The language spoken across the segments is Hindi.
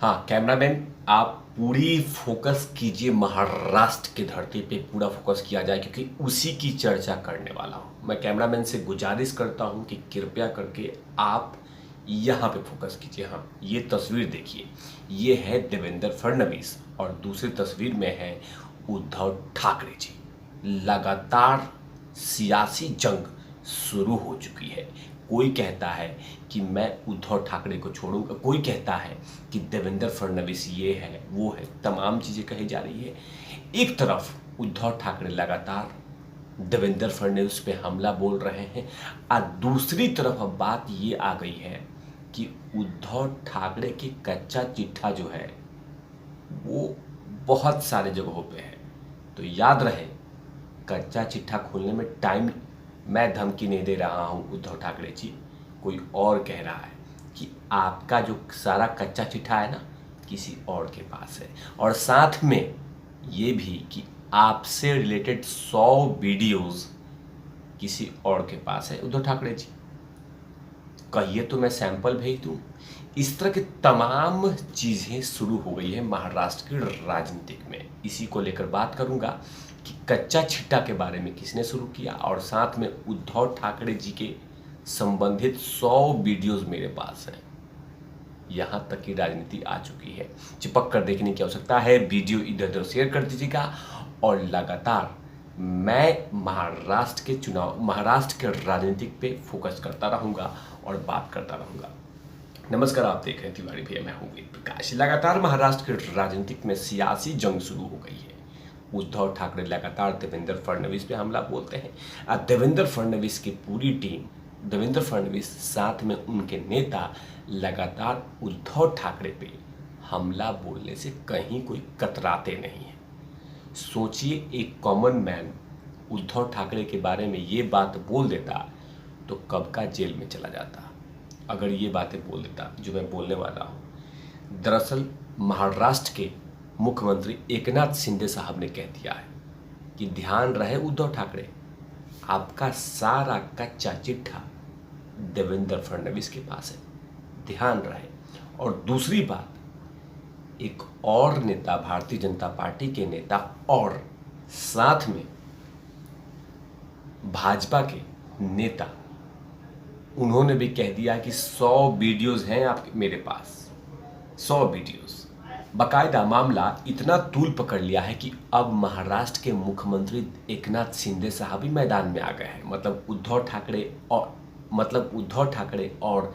हाँ कैमरामैन, आप पूरी फोकस कीजिए, महाराष्ट्र की धरती पे पूरा फोकस किया जाए क्योंकि उसी की चर्चा करने वाला हूँ। मैं कैमरामैन से गुजारिश करता हूँ कि कृपया करके आप यहाँ पे फोकस कीजिए। हाँ, ये तस्वीर देखिए, ये है देवेंद्र फडणवीस और दूसरी तस्वीर में है उद्धव ठाकरे जी। लगातार सियासी जंग शुरू हो चुकी है। कोई कहता है कि मैं उद्धव ठाकरे को छोड़ूंगा, कोई कहता है कि देवेंद्र फडणवीस ये है वो है, तमाम चीज़ें कही जा रही है। एक तरफ उद्धव ठाकरे लगातार देवेंद्र फडणवीस पे हमला बोल रहे हैं और दूसरी तरफ अब बात ये आ गई है कि उद्धव ठाकरे की कच्चा चिट्ठा जो है वो बहुत सारे जगहों पे है। तो याद रहे, कच्चा चिट्ठा खोलने में टाइम, मैं धमकी नहीं दे रहा हूँ उद्धव ठाकरे जी, कोई और कह रहा है कि आपका जो सारा कच्चा चिट्ठा है ना किसी और के पास है, और साथ में ये भी कि आपसे रिलेटेड 100 वीडियोस किसी और के पास है। उद्धव ठाकरे जी कहिए तो मैं सैंपल भेज दूं। इस तरह की तमाम चीज़ें शुरू हो गई है महाराष्ट्र की राजनीतिक में। इसी को लेकर बात करूंगा कि कच्चा चिट्ठा के बारे में किसने शुरू किया, और साथ में उद्धव ठाकरे जी के संबंधित 100 वीडियोस मेरे पास हैं। यहाँ तक की राजनीति आ चुकी है। चिपक कर देखने की आवश्यकता है। वीडियो इधर उधर शेयर कर दीजिएगा और लगातार मैं महाराष्ट्र के चुनाव, महाराष्ट्र के राजनीतिक पे फोकस करता रहूँगा और बात करता रहूँगा। नमस्कार, आप देख रहे हैं तिवारी भैया, मैं हूँ वेद प्रकाश। लगातार महाराष्ट्र के राजनीतिक में सियासी जंग शुरू हो गई है। उद्धव ठाकरे लगातार देवेंद्र फडणवीस पे हमला बोलते हैं और देवेंद्र फडणवीस की पूरी टीम, देवेंद्र फडणवीस साथ में उनके नेता लगातार उद्धव ठाकरे पे हमला बोलने से कहीं कोई कतराते नहीं है। सोचिए, एक कॉमन मैन उद्धव ठाकरे के बारे में ये बात बोल देता तो कब का जेल में चला जाता, अगर ये बातें बोल देता जो मैं बोलने वाला हूँ। दरअसल महाराष्ट्र के मुख्यमंत्री एकनाथ शिंदे साहब ने कह दिया है कि ध्यान रहे उद्धव ठाकरे, आपका सारा कच्चा चिट्ठा देवेंद्र फडणवीस के पास है, ध्यान रहे। और दूसरी बात, एक और नेता, भारतीय जनता पार्टी के नेता और साथ में भाजपा के नेता, उन्होंने भी कह दिया कि 100 वीडियोस हैं आपके मेरे पास, 100 वीडियोस। बाकायदा मामला इतना तूल पकड़ लिया है कि अब महाराष्ट्र के मुख्यमंत्री एकनाथ शिंदे साहब भी मैदान में आ गए हैं। मतलब उद्धव ठाकरे और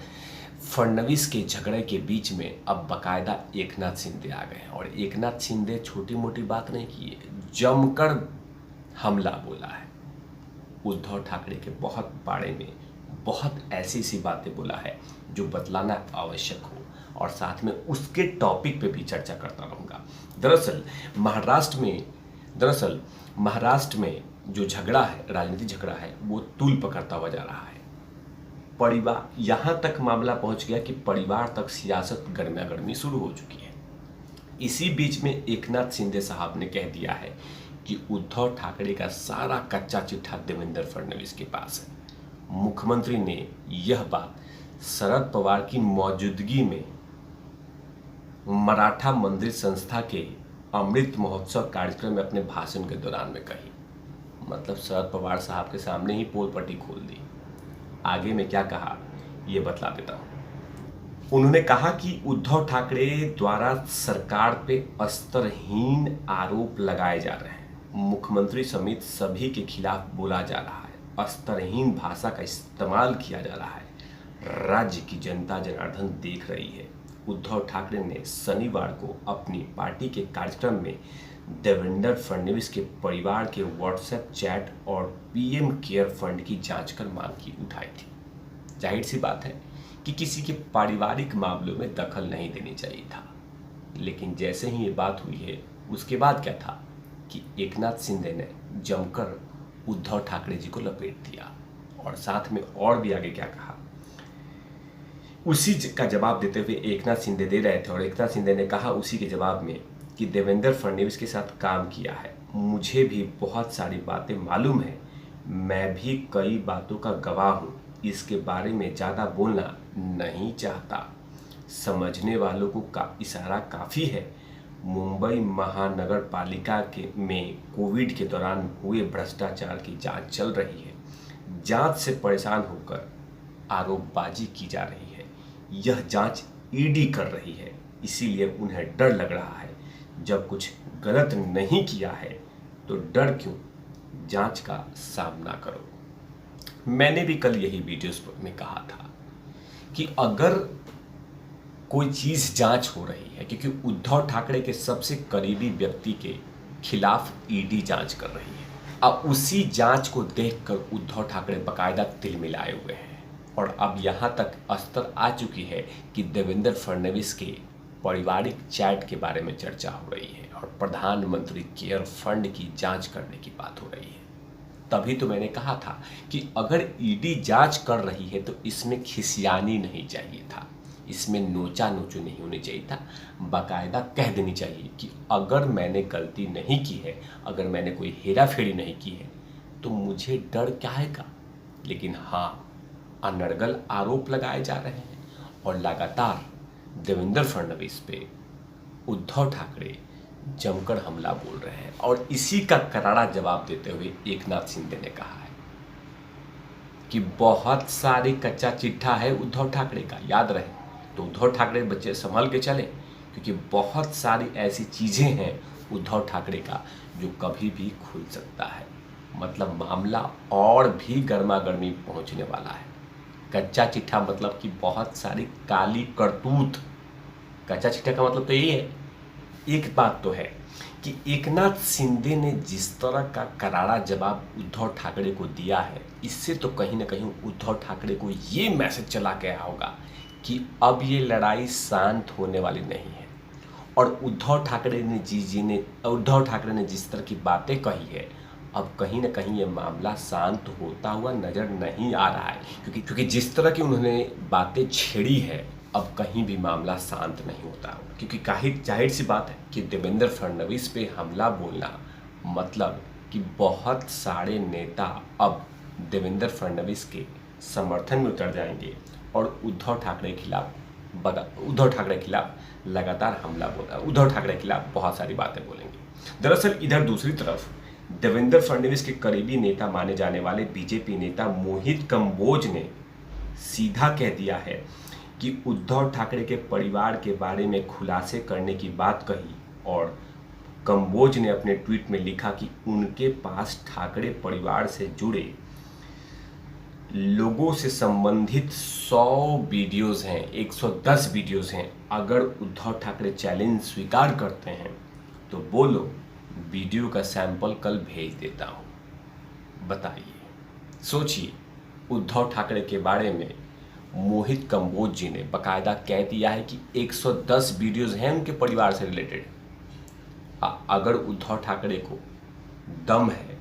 फडणवीस के झगड़े के बीच में अब बाकायदा एकनाथ शिंदे आ गए हैं। और एकनाथ शिंदे छोटी मोटी बात नहीं की है, जमकर हमला बोला है उद्धव ठाकरे के बहुत बारे में। बहुत ऐसी सी बातें बोला है जो बतलाना आवश्यक हो, और साथ में उसके टॉपिक पे भी चर्चा करता रहूँगा। दरअसल महाराष्ट्र में जो झगड़ा है, राजनीतिक झगड़ा है, वो तूल पकड़ता हुआ जा रहा है। परिवार, यहाँ तक मामला पहुँच गया कि परिवार तक सियासत गर्मा गर्मी शुरू हो चुकी है। इसी बीच में एकनाथ शिंदे साहब ने कह दिया है कि उद्धव ठाकरे का सारा कच्चा चिट्ठा देवेंद्र फडणवीस के पास है। मुख्यमंत्री ने यह बात शरद पवार की मौजूदगी में मराठा मंदिर संस्था के अमृत महोत्सव कार्यक्रम में अपने भाषण के दौरान में कही। मतलब शरद पवार साहब के सामने ही पोल पट्टी खोल दी। आगे में क्या कहा ये बतला देता हूं। उन्होंने कहा कि उद्धव ठाकरे द्वारा सरकार पे स्तरहीन आरोप लगाए जा रहे हैं। मुख्यमंत्री समेत सभी के खिलाफ बोला जा रहा है, स्तरहीन भाषा का इस्तेमाल किया जा रहा है। राज्य की जनता जनार्दन देख रही है। उद्धव ठाकरे ने शनिवार को अपनी पार्टी के कार्यक्रम में देवेंद्र फडणवीस के परिवार के व्हाट्सएप चैट और पीएम केयर फंड की जांच कर मांग की उठाई थी। जाहिर सी बात है कि किसी के पारिवारिक मामलों में दखल नहीं देनी चाहिए था, लेकिन जैसे ही ये बात हुई है उसके बाद क्या था कि एकनाथ शिंदे ने जमकर उद्धव ठाकरे जी को लपेट दिया। और साथ में और भी आगे क्या कहा, उसी का जवाब देते हुए एकनाथ शिंदे दे रहे थे, और एकनाथ शिंदे ने कहा उसी के जवाब में कि देवेंद्र फडणवीस के साथ काम किया है, मुझे भी बहुत सारी बातें मालूम है, मैं भी कई बातों का गवाह हूँ, इसके बारे में ज़्यादा बोलना नहीं चाहता। समझने वालों को इशारा काफ़ी है। मुंबई महानगर पालिका में कोविड के दौरान हुए भ्रष्टाचार की जांच चल रही है। जांच से परेशान होकर आरोपबाजी की जा रही है। यह जांच ईडी कर रही है, इसीलिए उन्हें डर लग रहा है। जब कुछ गलत नहीं किया है तो डर क्यों, जांच का सामना करो। मैंने भी कल यही वीडियोस में कहा था कि अगर कोई चीज़ जांच हो रही है, क्योंकि उद्धव ठाकरे के सबसे करीबी व्यक्ति के खिलाफ ईडी जांच कर रही है। अब उसी जांच को देखकर उद्धव ठाकरे बकायदा तिलमिलाए हुए हैं और अब यहाँ तक स्तर आ चुकी है कि देवेंद्र फडणवीस के पारिवारिक चैट के बारे में चर्चा हो रही है और प्रधानमंत्री केयर फंड की जांच करने की बात हो रही है। तभी तो मैंने कहा था कि अगर ईडी जांच कर रही है तो इसमें खिसियानी नहीं चाहिए था, इसमें नोचा नोचू नहीं होनी चाहिए था। बाकायदा कह देनी चाहिए कि अगर मैंने गलती नहीं की है, अगर मैंने कोई हेरा फेरी नहीं की है तो मुझे डर क्या है का। लेकिन हाँ, अनर्गल आरोप लगाए जा रहे हैं और लगातार देवेंद्र फडणवीस पे उद्धव ठाकरे जमकर हमला बोल रहे हैं और इसी का करारा जवाब देते हुए एकनाथ शिंदे ने कहा है कि बहुत सारी कच्चा चिट्ठा है उद्धव ठाकरे का, याद रहे। तो उद्धव ठाकरे बच्चे संभल के चले, क्योंकि बहुत सारी ऐसी चीज़ें हैं उद्धव ठाकरे का जो कभी भी खुल सकता है। मतलब मामला और भी गर्मा गर्मी पहुँचने वाला है। कच्चा चिट्ठा मतलब कि बहुत सारी काली करतूत। कच्चा चिट्ठा का मतलब तो यही है। एक बात तो है कि एकनाथ शिंदे ने जिस तरह का करारा जवाब उद्धव ठाकरे को दिया है, इससे तो कहीं ना कहीं उद्धव ठाकरे को ये मैसेज चला गया होगा कि अब ये लड़ाई शांत होने वाली नहीं है। और उद्धव ठाकरे ने जिस तरह की बातें कही है, अब कहीं ना कहीं ये मामला शांत होता हुआ नजर नहीं आ रहा है, क्योंकि जिस तरह की उन्होंने बातें छेड़ी है, अब कहीं भी मामला शांत नहीं होता। क्योंकि जाहिर सी बात है कि देवेंद्र फडणवीस पे हमला बोलना मतलब कि बहुत सारे नेता अब देवेंद्र फडणवीस के समर्थन में उतर जाएंगे और उद्धव ठाकरे के खिलाफ लगातार हमला बोला, उद्धव ठाकरे के खिलाफ बहुत सारी बातें बोलेंगे। दरअसल इधर दूसरी तरफ देवेंद्र फडणवीस के करीबी नेता माने जाने वाले बीजेपी नेता मोहित कंबोज ने सीधा कह दिया है कि उद्धव ठाकरे के परिवार के बारे में खुलासे करने की बात कही। और कंबोज ने अपने ट्वीट में लिखा कि उनके पास ठाकरे परिवार से जुड़े लोगों से संबंधित 100 वीडियोस हैं, 110 वीडियोस हैं। अगर उद्धव ठाकरे चैलेंज स्वीकार करते हैं तो बोलो, वीडियो का सैंपल कल भेज देता हूं। बताइए, सोचिए, उद्धव ठाकरे के बारे में मोहित कंबोज जी ने बकायदा कह दिया है कि 110 वीडियोस हैं उनके परिवार से रिलेटेड। अगर उद्धव ठाकरे को दम है,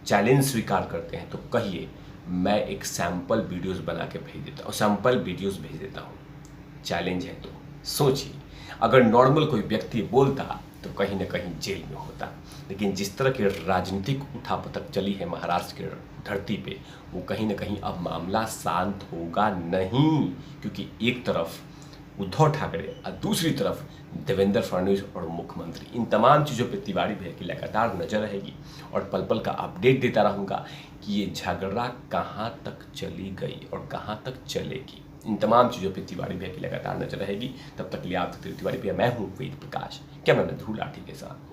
चैलेंज स्वीकार करते हैं तो कहिए, मैं एक सैंपल वीडियोस बना के भेज देता हूँ, सैंपल वीडियोस भेज देता हूँ। चैलेंज है तो सोचिए, अगर नॉर्मल कोई व्यक्ति बोलता तो कहीं ना कहीं जेल में होता। लेकिन जिस तरह की राजनीतिक उठापटक चली है महाराष्ट्र की धरती पे, वो कहीं ना कहीं अब मामला शांत होगा नहीं। क्योंकि एक तरफ उद्धव ठाकरे और दूसरी तरफ देवेंद्र फडणवीस और मुख्यमंत्री, इन तमाम चीज़ों पे तिवारी भैया की लगातार नज़र रहेगी और पल पल का अपडेट देता रहूँगा कि ये झगड़ा कहाँ तक चली गई और कहाँ तक चलेगी। इन तमाम चीज़ों पे तिवारी भैया की लगातार नजर रहेगी। तब तक लिए आप तिवारी भैया, मैं हूँ वेद प्रकाश, कैमरा में ध्रुव लाठी के साथ।